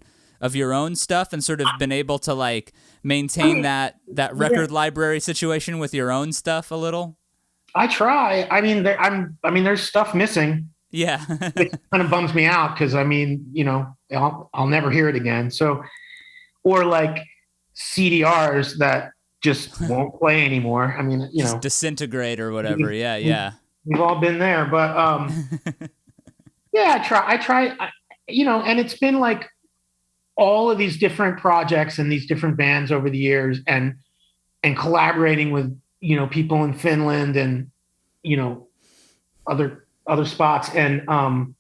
stuff, and sort of been able to like maintain that record library situation with your own stuff a little? I try. I mean, there's stuff missing. Yeah. It kind of bums me out, because I mean, I'll never hear it again. So, or like CDRs that just won't play anymore. I mean, just disintegrate or whatever. Yeah. We've all been there, but yeah, I try, and it's been like all of these different projects and these different bands over the years, and collaborating with people in Finland and, other spots. And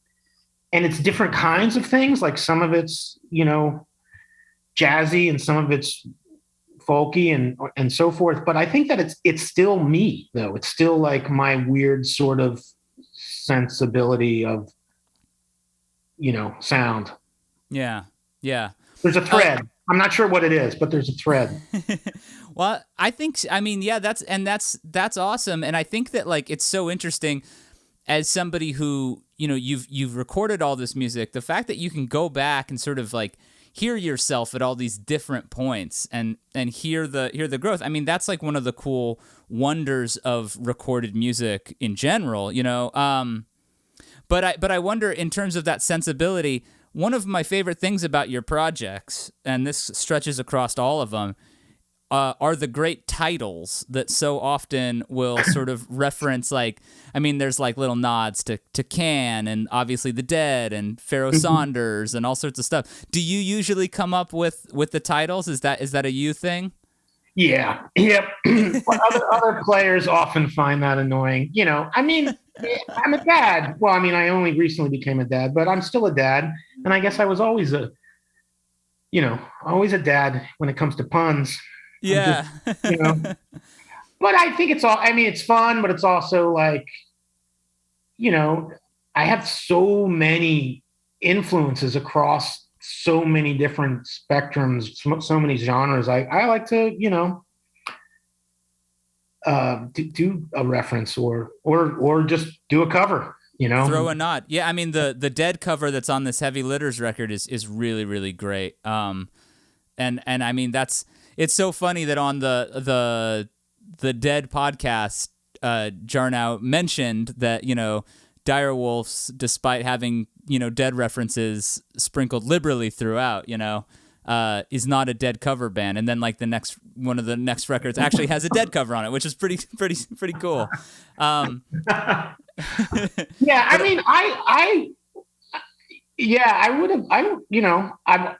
it's different kinds of things. Like some of it's, jazzy and some of it's folky and so forth. But I think that it's still me though. It's still like my weird sort of sensibility of, sound. Yeah. Yeah. There's a thread. I'm not sure what it is, but there's a thread. Well, that's awesome. And I think that like, it's so interesting as somebody who, you've recorded all this music, the fact that you can go back and sort of like hear yourself at all these different points and hear the growth. I mean, that's like one of the cool wonders of recorded music in general, But I wonder, in terms of that sensibility, one of my favorite things about your projects, and this stretches across all of them, are the great titles that so often will sort of reference, like, I mean, there's like little nods to Can and obviously The Dead and Pharoah Saunders and all sorts of stuff. Do you usually come up with the titles? Is that a you thing? Yeah. Yep. other players often find that annoying. I mean, I'm a dad. Well, I mean, I only recently became a dad, but I'm still a dad. And I guess I was always always a dad when it comes to puns. Yeah. But I think it's fun, but it's also like, I have so many influences across so many different spectrums, so many genres. I like to, do a reference or just do a cover, Throw a nod. Yeah, I mean the Dead cover that's on this Heavy Litters record is really, really great. And I mean it's so funny that on the Dead podcast, Jarnow mentioned that, Dire Wolves, despite having, Dead references sprinkled liberally throughout, is not a Dead cover band. And then like one of the next records actually has a Dead cover on it, which is pretty cool. Yeah, I mean, I've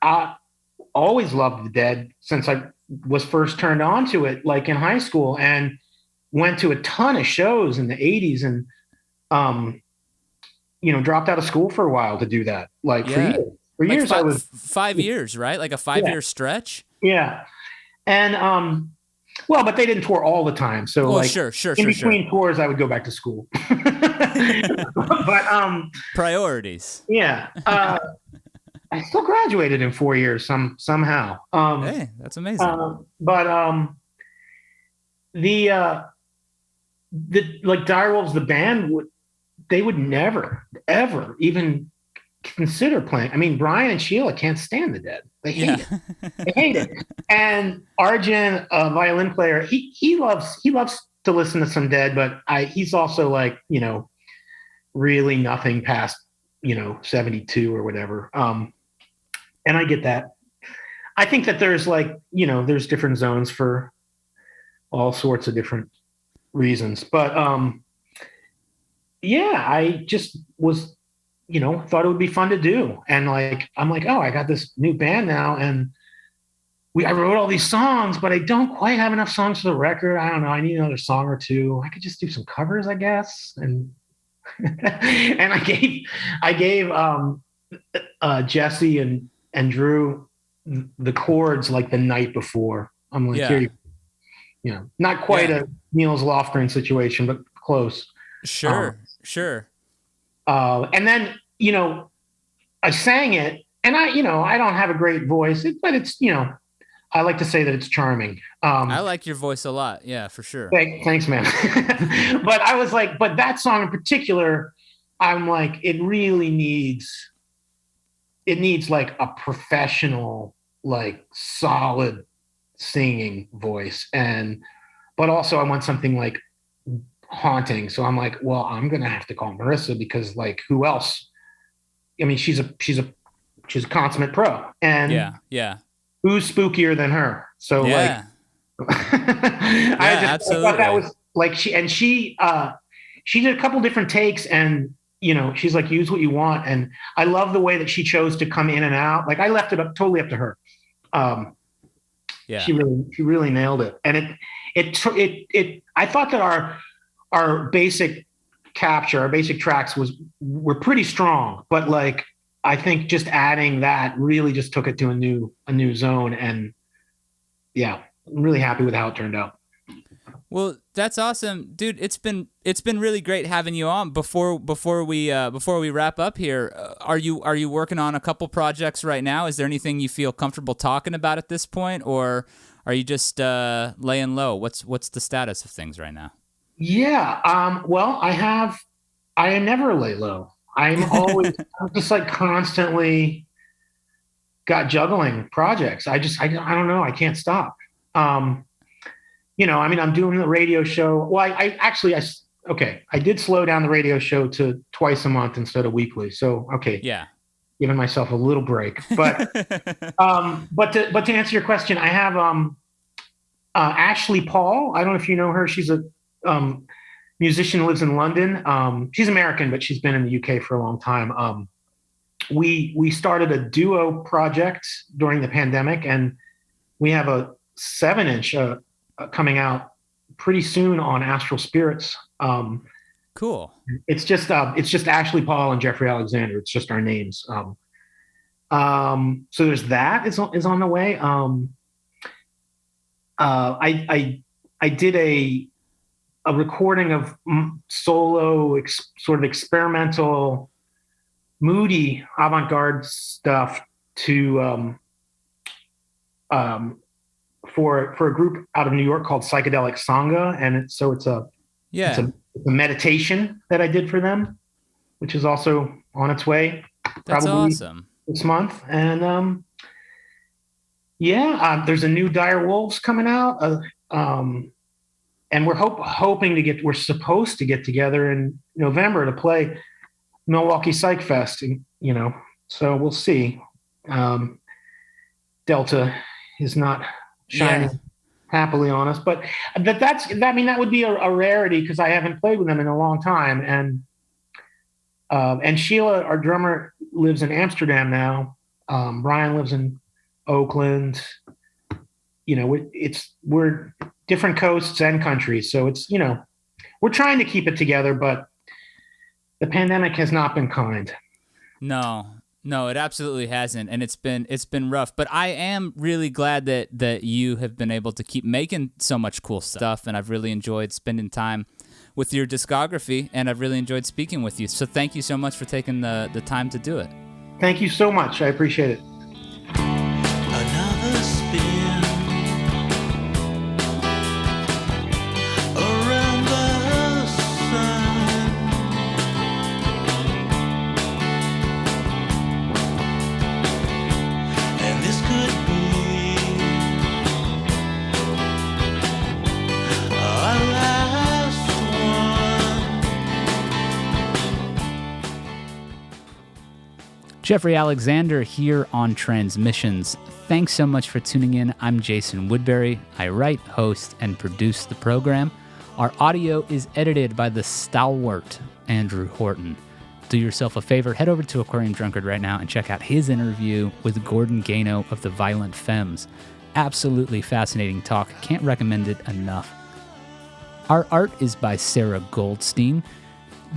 always loved the Dead since I was first turned on to it, like in high school, and went to a ton of shows in the 80s and, dropped out of school for a while to do that. Like for years, like I was 5 years, right? Like a 5-year stretch. Yeah. And, well, but they didn't tour all the time. So sure. In between tours, I would go back to school. But priorities. Yeah. I still graduated in 4 years somehow. Hey, that's amazing. But the like Direwolves, the band would never ever even consider playing. I mean, Brian and Sheila can't stand the Dead. They hate it. They hate it. And Arjun, a violin player, he loves to listen to some Dead, but he's also like, really nothing past, 72 or whatever. And I get that. I think that there's like, there's different zones for all sorts of different reasons. But yeah, I just was, thought it would be fun to do. And like, I'm like, oh, I got this new band now. And I wrote all these songs, but I don't quite have enough songs for the record. I don't know. I need another song or two. I could just do some covers, I guess. And and I gave Jesse and Drew the chords like the night before. I'm like, here not quite a Niels Lofgren situation, but close. Sure. And then, I sang it, and I don't have a great voice, but it's, I like to say that it's charming. I like your voice a lot. Yeah, for sure. Thanks, man. But I was like, but that song in particular, I'm like, it really needs like a professional, like solid singing voice. But also I want something like haunting. So I'm like, well, I'm going to have to call Marissa because like, who else? I mean, she's a consummate pro, and yeah. Who's spookier than her? So like, I thought that was like she did a couple different takes, and she's like, use what you want. And I love the way that she chose to come in and out. Like I left it totally up to her. Yeah. She really nailed it. And I thought that our basic capture, our basic tracks were pretty strong, but like, I think just adding that really just took it to a new zone. And yeah, I'm really happy with how it turned out. Well, that's awesome, dude. It's been really great having you on. Before we wrap up here, are you working on a couple projects right now? Is there anything you feel comfortable talking about at this point, or are you just laying low? What's the status of things right now? Yeah. Well, I never lay low. I'm just like constantly got juggling projects. I don't know. I can't stop. I mean, I'm doing the radio show. Well, I did slow down the radio show to twice a month instead of weekly. So, okay. Yeah. Giving myself a little break, but, but to answer your question, I have, Ashley Paul. I don't know if you know her. She's a, musician, lives in London. She's American, but she's been in the UK for a long time. We started a duo project during the pandemic, and we have a 7-inch, coming out pretty soon on Astral Spirits. Cool. It's just Ashley Paul and Jeffrey Alexander. It's just our names. So there's that is on the way. I did a recording of solo sort of experimental, moody avant-garde stuff to for a group out of New York called Psychedelic Sangha, and it's a meditation that I did for them, which is also on its way. That's probably awesome. This month. And there's a new Dire Wolves coming out, and we're supposed to get together in November to play Milwaukee Psych Fest, so we'll see. Delta is not shining happily on us, but that would be a rarity because I haven't played with them in a long time. And Sheila, our drummer, lives in Amsterdam now. Brian lives in Oakland. We're different coasts and countries, so it's we're trying to keep it together, but the pandemic has not been kind. No, it absolutely hasn't, and it's been rough. But I am really glad that you have been able to keep making so much cool stuff, and I've really enjoyed spending time with your discography, and I've really enjoyed speaking with you. So thank you so much for taking the time to do it. Thank you so much. I appreciate it. Another spin around the sun, and this could be our last one. Jeffrey Alexander here on Transmissions. Thanks so much for tuning in. I'm Jason Woodbury. I write, host, and produce the program. Our audio is edited by the stalwart Andrew Horton. Do yourself a favor, head over to Aquarium Drunkard right now and check out his interview with Gordon Gano of the Violent Femmes. Absolutely fascinating talk. Can't recommend it enough. Our art is by Sarah Goldstein.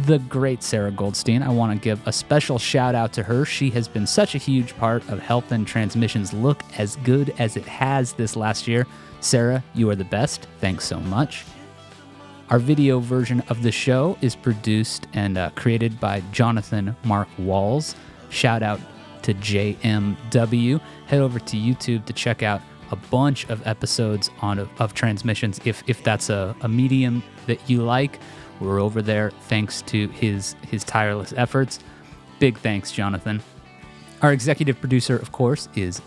The great Sarah Goldstein. I want to give a special shout out to her. She has been such a huge part of helping Transmissions look as good as it has this last year. Sarah, you are the best. Thanks so much. Our video version of the show is produced and created by Jonathan Mark Walls. Shout out to JMW. Head over to YouTube to check out a bunch of episodes of Transmissions if that's a medium that you like. We're over there thanks to his tireless efforts. Big thanks, Jonathan. Our executive producer, of course, is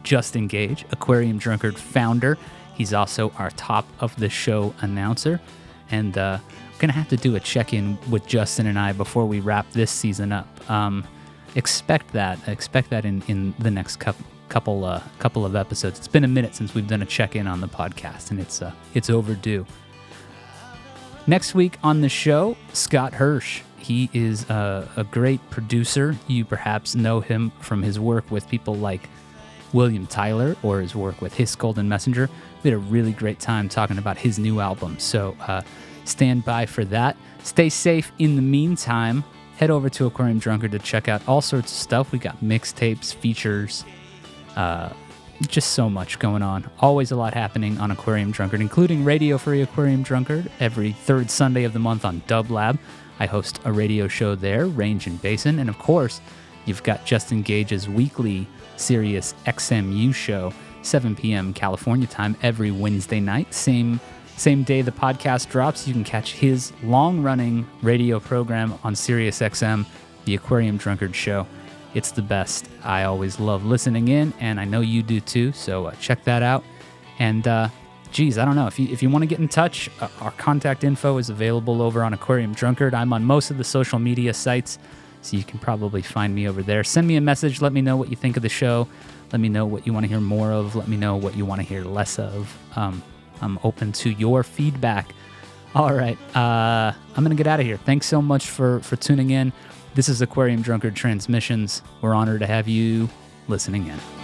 Justin Gage, Aquarium Drunkard founder. He's also our top of the show announcer. And going to have to do a check-in with Justin and I before we wrap this season up. Expect that in the next couple of episodes. It's been a minute since we've done a check-in on the podcast, and it's overdue. Next week on the show, Scott Hirsch. He is a great producer. You perhaps know him from his work with people like William Tyler or his work with His Golden Messenger. We had a really great time talking about his new album, so stand by for that. Stay safe in the meantime. Head over to Aquarium Drunkard to check out all sorts of stuff. We got mixtapes, features, just so much going on. Always a lot happening on Aquarium Drunkard, including Radio Free Aquarium Drunkard every third Sunday of the month on Dub Lab. I host a radio show there, Range and Basin, and of course, you've got Justin Gage's weekly Sirius XMU show, 7 p.m. California time every Wednesday night. Same day the podcast drops, you can catch his long-running radio program on Sirius XM, the Aquarium Drunkard Show. It's the best. I always love listening in, and I know you do too, so check that out. And, geez, I don't know. If you want to get in touch, our contact info is available over on Aquarium Drunkard. I'm on most of the social media sites, so you can probably find me over there. Send me a message. Let me know what you think of the show. Let me know what you want to hear more of. Let me know what you want to hear less of. I'm open to your feedback. All right. I'm going to get out of here. Thanks so much for tuning in. This is Aquarium Drunkard Transmissions. We're honored to have you listening in.